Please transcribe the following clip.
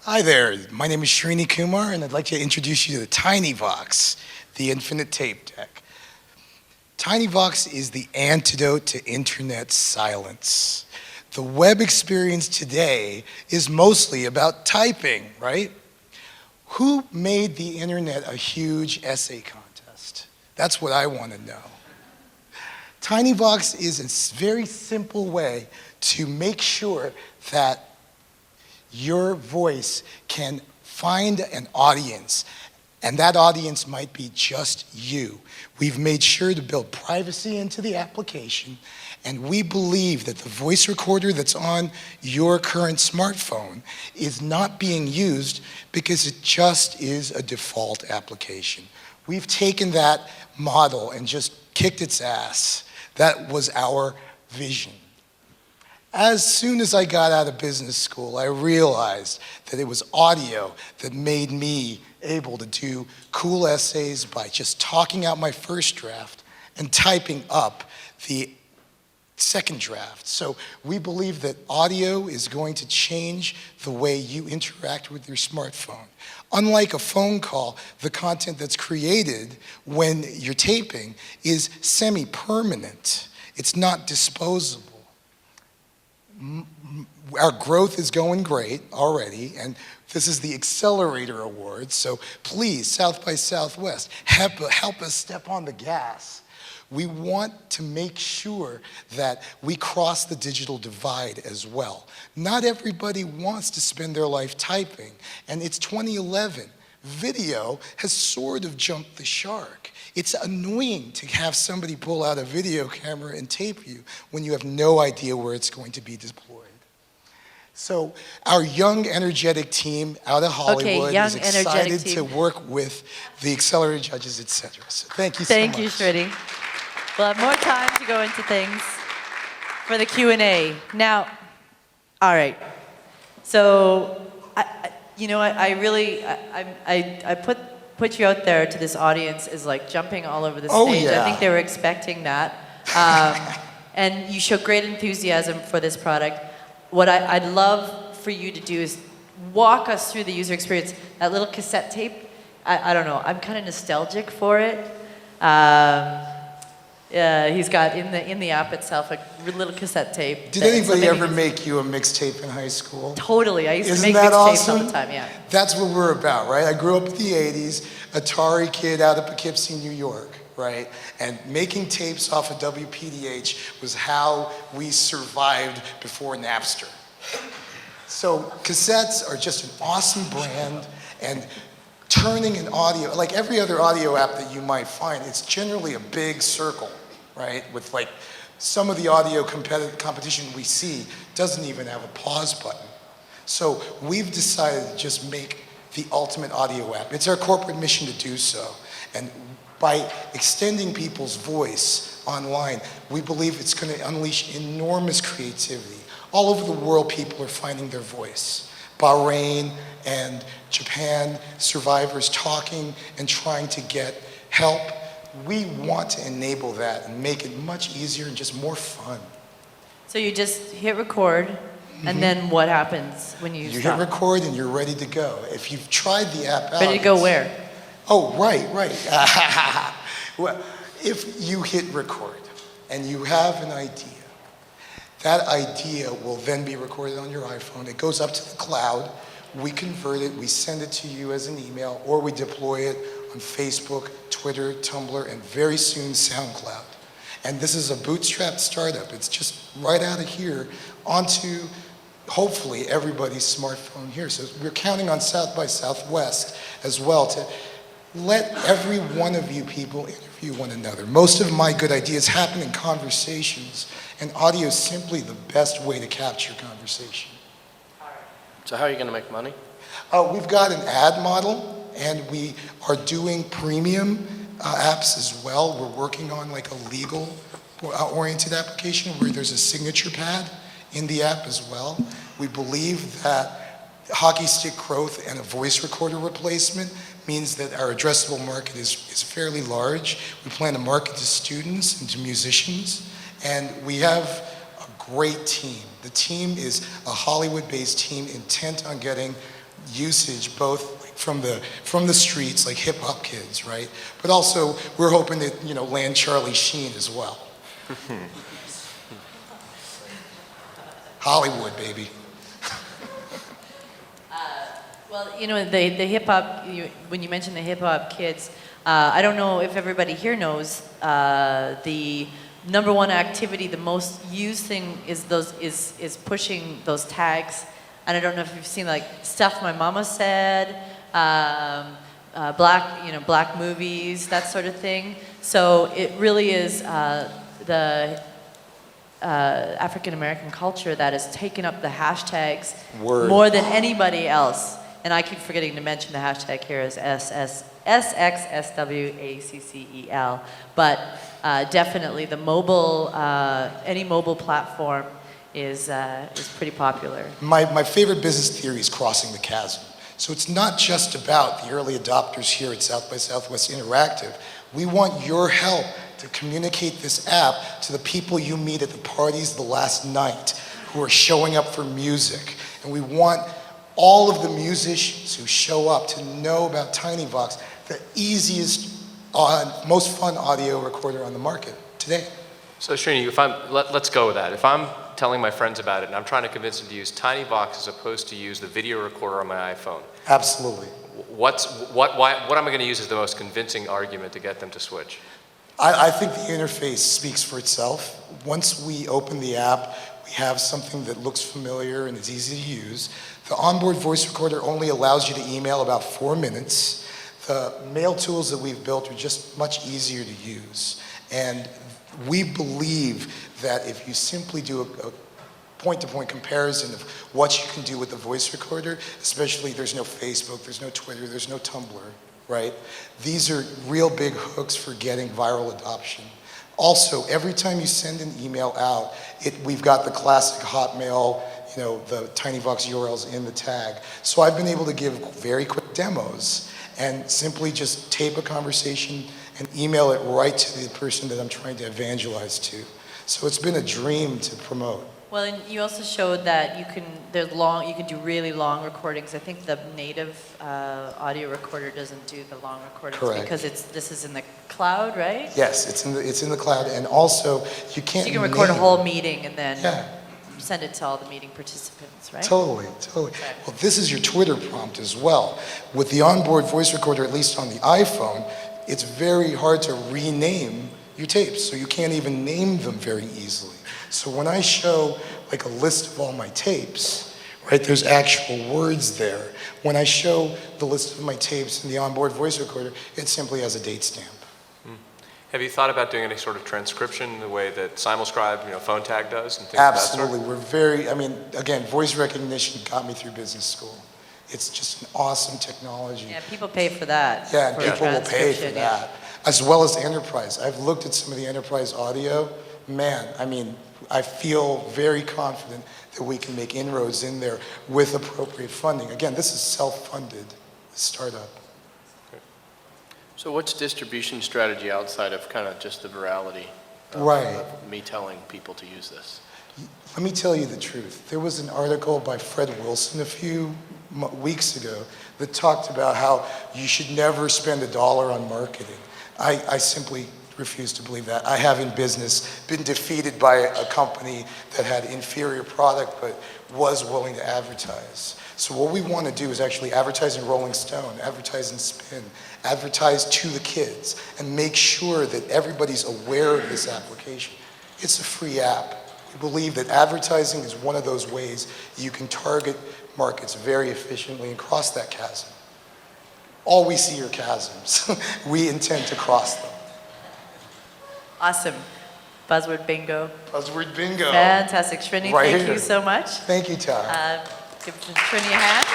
Hi there, my name is Srini Kumar, and I'd like to introduce you to the Tinyvox, the infinite tape deck. Tinyvox is the antidote to internet silence. The web experience today is mostly about typing, right? Who made the internet a huge essay contest? That's what I want to know. Tinyvox is a very simple way to make sure that your voice can find an audience, and that audience might be just you. We've made sure to build privacy into the application, and we believe that the voice recorder that's on your current smartphone is not being used because it just is a default application. We've taken that model and just kicked its ass. That was our vision. As soon as I got out of business school, I realized that it was audio that made me able to do cool essays by just talking out my first draft and typing up the second draft. So we believe that audio is going to change the way you interact with your smartphone. Unlike a phone call, the content that's created when you're taping is semi-permanent. It's not disposable. Our growth is going great already, and this is the Accelerator Award, so please, South by Southwest, help us step on the gas. We want to make sure that we cross the digital divide as well. Not everybody wants to spend their life typing, and it's 2011. Video has sort of jumped the shark. It's annoying to have somebody pull out a video camera and tape you when you have no idea where it's going to be deployed. So our young, energetic team out of Hollywood is excited to work with the Accelerator judges, etc. So thank you so much. Thank you, Srini. We'll have more time to go into things for the Q&A. Now, all right. So, I put you out there to this audience is like jumping all over the stage. Oh, yeah. I think they were expecting that. And you show great enthusiasm for this product. What I'd love for you to do is walk us through the user experience. That little cassette tape, I don't know, I'm kind of nostalgic for it. He's got in the app itself a little cassette tape. Did anybody ever make you a mixtape in high school? Totally, I used to Isn't make that mixtapes awesome? all the time, yeah. That's what we're about, right? I grew up in the 80s, Atari kid out of Poughkeepsie, New York, right? And making tapes off of WPDH was how we survived before Napster. So cassettes are just an awesome brand, and turning an audio, like every other audio app that you might find, it's generally a big circle, right? With like some of the audio competition we see doesn't even have a pause button. So we've decided to just make the ultimate audio app. It's our corporate mission to do so. And by extending people's voice online, we believe it's going to unleash enormous creativity. All over the world, people are finding their voice. Bahrain and Japan, survivors talking and trying to get help. We want to enable that and make it much easier and just more fun. So you just hit record, and then what happens when you stop? Hit record and you're ready to go. If you've tried the app out. Ready to go where? Oh, right. Well, if you hit record and you have an idea, that idea will then be recorded on your iPhone. It goes up to the cloud. We convert it, we send it to you as an email, or we deploy it on Facebook, Twitter, Tumblr, and very soon SoundCloud. And this is a bootstrapped startup. It's just right out of here onto, hopefully, everybody's smartphone here. So we're counting on South by Southwest as well to let every one of you people interview one another. Most of my good ideas happen in conversations, and audio is simply the best way to capture conversation. So how are you going to make money? We've got an ad model, and we are doing premium apps as well. We're working on like a legal oriented application where there's a signature pad in the app as well. We believe that hockey stick growth and a voice recorder replacement means that our addressable market is fairly large. We plan to market to students and to musicians, and we have a great team. The team is a Hollywood-based team intent on getting usage, both like from the streets, like hip hop kids, right? But also we're hoping to land Charlie Sheen as well. Hollywood, baby. Well, the hip hop, when you mention the hip hop kids, I don't know if everybody here knows, the number one activity, the most used thing is pushing those tags. And I don't know if you've seen like stuff my mama said, black movies, that sort of thing. So it really is the African American culture that has taken up the hashtags more than anybody else. And I keep forgetting to mention the hashtag here is SXSWACCEL. But definitely the mobile, any mobile platform is pretty popular. My favorite business theory is crossing the chasm. So it's not just about the early adopters here at South by Southwest Interactive. We want your help to communicate this app to the people you meet at the parties the last night who are showing up for music. And we want all of the musicians who show up to know about Tinyvox, the easiest, most fun audio recorder on the market today. So Srini, let's go with that. If I'm telling my friends about it and I'm trying to convince them to use Tinyvox as opposed to use the video recorder on my iPhone. Absolutely. What am I going to use as the most convincing argument to get them to switch? I think the interface speaks for itself. Once we open the app, we have something that looks familiar and is easy to use. The onboard voice recorder only allows you to email about 4 minutes. The mail tools that we've built are just much easier to use. And we believe that if you simply do a point-to-point comparison of what you can do with the voice recorder, especially there's no Facebook, there's no Twitter, there's no Tumblr, right? These are real big hooks for getting viral adoption. Also, every time you send an email out, we've got the classic Hotmail, the Tinyvox URLs in the tag. So I've been able to give very quick demos and simply just tape a conversation and email it right to the person that I'm trying to evangelize to. So it's been a dream to promote. Well, and you also showed that you can do really long recordings. I think the native audio recorder doesn't do the long recordings. Correct. Because this is in the cloud, right? Yes, it's in the cloud, and also you can't. So you can record a whole meeting and then Yeah. send it to all the meeting participants, right? Totally. Okay. Well, this is your Twitter prompt as well. With the onboard voice recorder, at least on the iPhone, it's very hard to rename your tapes, so you can't even name them very easily. So when I show like a list of all my tapes, right, there's actual words there. When I show the list of my tapes in the onboard voice recorder, it simply has a date stamp. Have you thought about doing any sort of transcription the way that Simulscribe, phone tag does and things Absolutely. of that sort? Again, voice recognition got me through business school. It's just an awesome technology. Yeah, people pay for that. Yeah, and for people will pay for transcription, that. As well as enterprise. I've looked at some of the enterprise audio. Man, I feel very confident that we can make inroads in there with appropriate funding. Again, this is self-funded startup. So what's distribution strategy outside of kind of just the virality of, Right. of me telling people to use this? Let me tell you the truth. There was an article by Fred Wilson a few weeks ago that talked about how you should never spend $1 on marketing. I simply refuse to believe that. I have in business been defeated by a company that had inferior product but was willing to advertise. So what we want to do is actually advertise in Rolling Stone, advertise in Spin, advertise to the kids, and make sure that everybody's aware of this application. It's a free app. We believe that advertising is one of those ways you can target markets very efficiently and cross that chasm. All we see are chasms. We intend to cross them. Awesome. Buzzword bingo. Buzzword bingo. Fantastic. Srini, Right thank here. you so much. Thank you, Tara. Give Srini a hand.